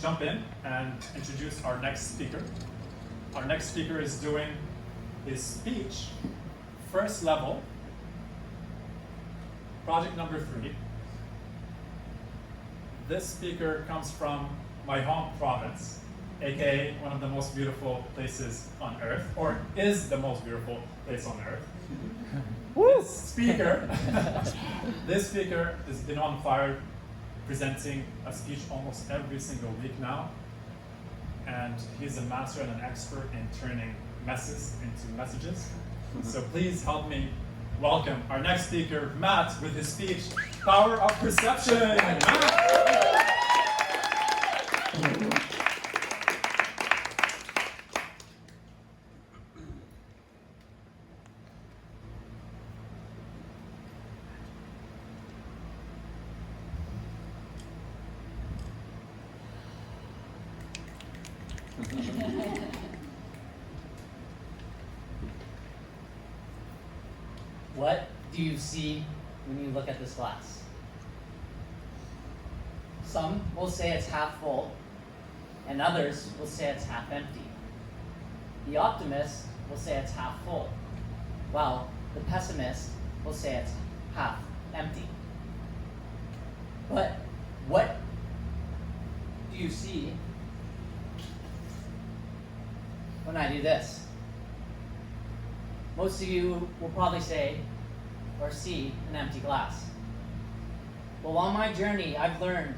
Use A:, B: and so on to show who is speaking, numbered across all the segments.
A: jump in and introduce our next speaker. Our next speaker is doing his speech, first level, project number 3. This speaker comes from my home province, aka one of the most beautiful places on earth, or is the most beautiful place on earth. This speaker has been on fire, presenting a speech almost every single week now, and he's a master and an expert in turning messes into messages. So please help me welcome our next speaker, Matt, with his speech, Power of Perception. Matt.
B: What do you see when you look at this glass? Some will say it's half full, and others will say it's half empty. The optimist will say it's half full, while the pessimist will say it's half empty. But what do you see when I do this? Most of you will probably say or see an empty glass. Well, on my journey, I've learned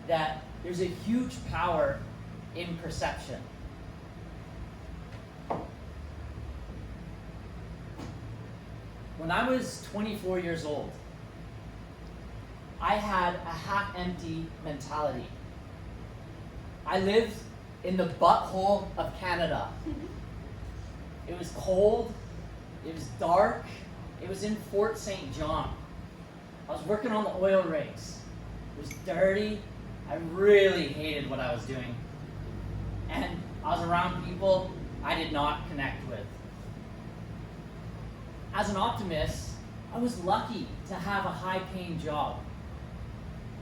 B: that there's a huge power in perception. When I was 24 years old, I had a half-empty mentality. I lived in the butthole of Canada. It was cold. It was dark. It was in Fort St. John. I was working on the oil rigs. It was dirty. I really hated what I was doing. And I was around people I did not connect with. As an optimist, I was lucky to have a high-paying job,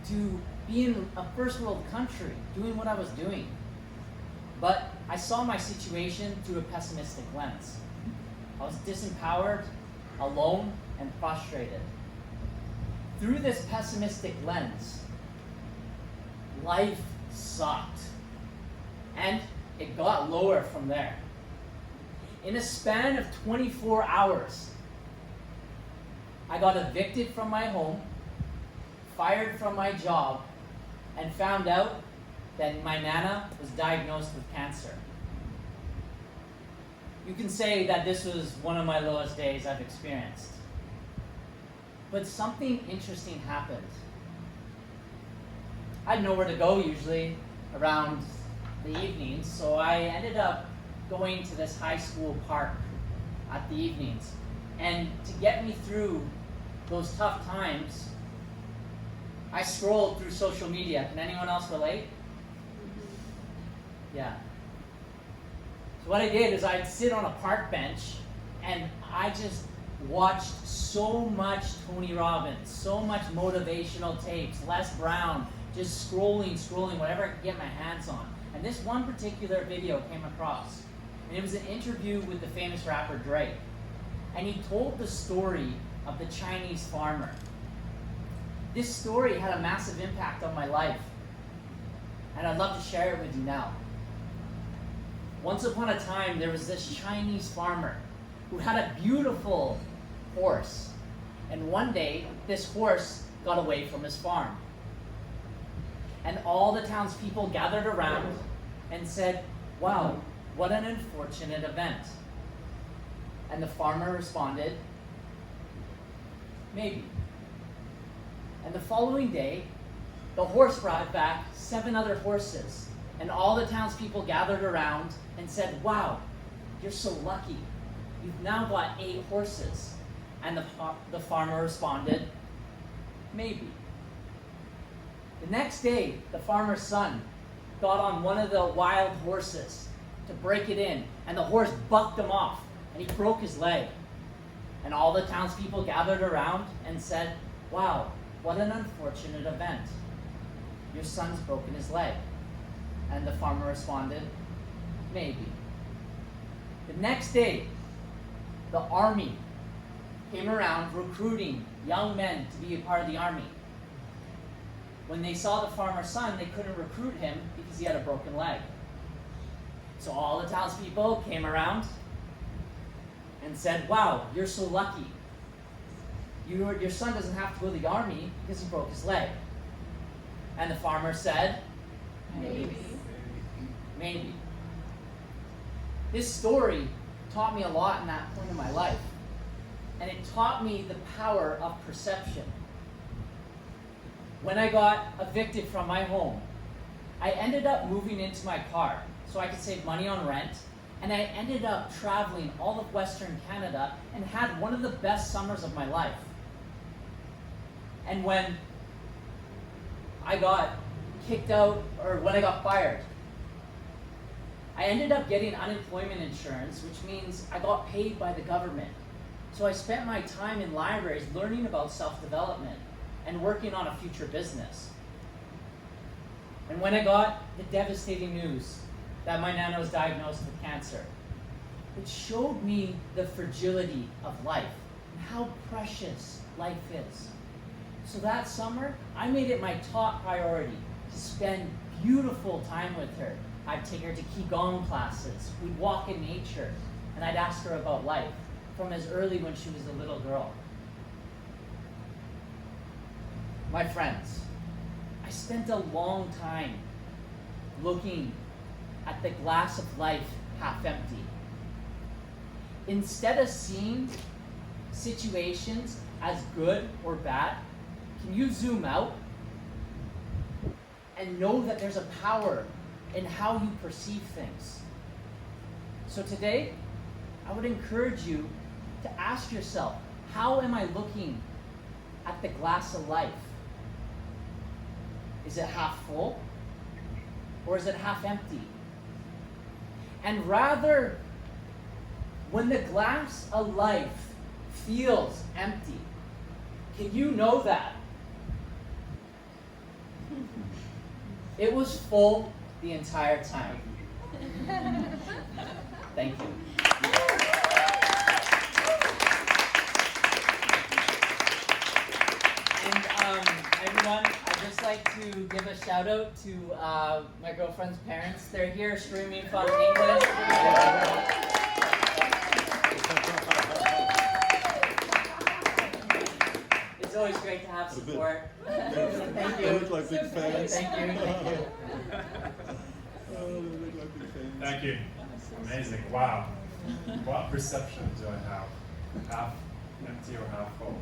B: to be in a first world country doing what I was doing. But I saw my situation through a pessimistic lens. I was disempowered, alone, and frustrated. Through this pessimistic lens, life sucked. And it got lower from there. In a span of 24 hours, I got evicted from my home, fired from my job, and found out that my nana was diagnosed with cancer. You can say that this was one of my lowest days I've experienced. But something interesting happened. I had nowhere to go usually around the evenings, so I ended up going to this high school park at the evenings. And to get me through those tough times, I scrolled through social media. Can anyone else relate? Yeah. So what I did is I'd sit on a park bench and I just watched so much Tony Robbins, so much motivational tapes, Les Brown, just scrolling, whatever I could get my hands on. And this one particular video came across, and it was an interview with the famous rapper Drake. And he told the story of the Chinese farmer. This story had a massive impact on my life, and I'd love to share it with you now. Once upon a time, there was this Chinese farmer who had a beautiful horse. And one day, this horse got away from his farm. And all the townspeople gathered around and said, "Wow, what an unfortunate event." And the farmer responded, "Maybe." And the following day, the horse brought back 7 other horses. And all the townspeople gathered around and said, "Wow, you're so lucky. You've now got 8 horses." And the farmer responded, "Maybe." The next day, the farmer's son got on one of the wild horses to break it in, and the horse bucked him off, and he broke his leg. And all the townspeople gathered around and said, "Wow, what an unfortunate event. Your son's broken his leg." And the farmer responded, maybe. The next day, the army came around recruiting young men to be a part of the army. When they saw the farmer's son, they couldn't recruit him because he had a broken leg. So all the townspeople came around and said, wow, you're so lucky. Your son doesn't have to go to the army because he broke his leg. And the farmer said,
C: Maybe.
B: Maybe. This story taught me a lot in that point of my life. And it taught me the power of perception. When I got evicted from my home, I ended up moving into my car so I could save money on rent. And I ended up traveling all of Western Canada and had one of the best summers of my life. And when I got kicked out, or when I got fired, I ended up getting unemployment insurance, which means I got paid by the government. So I spent my time in libraries learning about self-development and working on a future business. And when I got the devastating news that my nana was diagnosed with cancer, it showed me the fragility of life and how precious life is. So that summer, I made it my top priority to spend beautiful time with her. I'd take her to Qigong classes, we'd walk in nature, and I'd ask her about life from as early when she was a little girl. My friends, I spent a long time looking at the glass of life half empty. Instead of seeing situations as good or bad, can you zoom out and know that there's a power in how you perceive things? So today, I would encourage you to ask yourself, how am I looking at the glass of life? Is it half full or is it half empty? And rather, when the glass of life feels empty, can you know that it was full the entire time? Thank you. And everyone, I'd just like to give a shout out to my girlfriend's parents. They're here streaming from England. It's always great to have support. Thank you.
D: They look like big fans.
B: Thank you. Thank you.
D: Oh, they look like big fans.
A: Thank you. Amazing. Wow. What perception do I have? Half empty or half full?